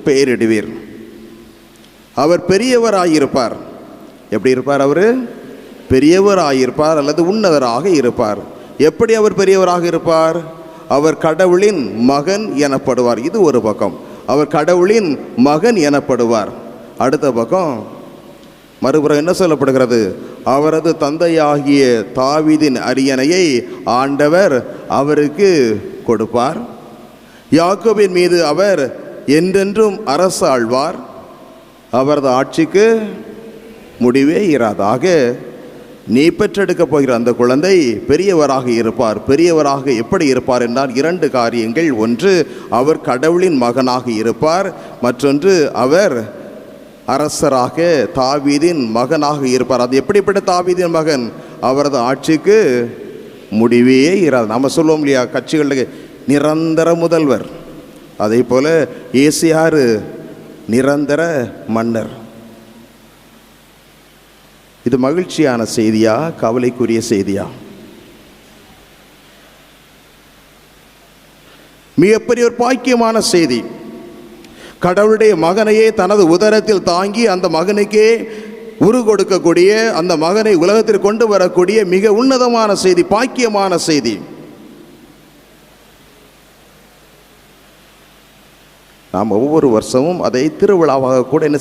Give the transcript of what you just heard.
பெயரிடுவீர். அவர் பெரியவராயிருப்பார். எப்படி இருப்பார்? அவர் பெரியவராயிருப்பார் அல்லது உன்னதராக இருப்பார். எப்படி அவர் பெரியவராக இருப்பார்? அவர் கடவுளின் மகன் எனப்படுவார். இது ஒரு பக்கம். அவர் கடவுளின் மகன் எனப்படுவார். அடுத்த பக்கம் மறுபுறம் என்ன சொல்லப்படுகிறது? அவரது தந்தையாகிய தாவீதின் அரியணையை ஆண்டவர் அவருக்கு கொடுப்பார். யாக்கோபின் மீது அவர் என்றென்றும் அரசாழ்வார். அவரது ஆட்சிக்கு முடிவே இராதாக. நீ பெற்றெடுக்கப் போகிற அந்த குழந்தை பெரியவராக இருப்பார். பெரியவராக எப்படி இருப்பார் என்றால் 2 காரியங்கள். ஒன்று, அவர் கடவுளின் மகனாக இருப்பார். மற்றொன்று, அவர் அரசராக தாவீதின் மகனாக இருப்பார். அது எப்படிப்பட்ட தாவீதின் மகன்? அவரது ஆட்சிக்கு முடிவே இராது. நம்ம சொல்லுவோம் இல்லையா, கட்சிகளுக்கு நிரந்தர முதல்வர். அதே போல இயேசு யாரு? நிரந்தர மன்னர். இது மகிழ்ச்சியான செய்தியா, கவலைக்குரிய செய்தியா? மிகப்பெரிய ஒரு பாக்கியமான செய்தி. கடவுளுடைய மகனையே தனது உதரத்தில் தாங்கி அந்த மகனுக்கே உரு கொடுக்கக்கூடிய, அந்த மகனை உலகத்தில் கொண்டு வரக்கூடிய மிக உன்னதமான செய்தி, பாக்கியமான செய்தி. நாம் ஒவ்வொரு வருஷமும் அதை திருவிழாவாக கூட என்ன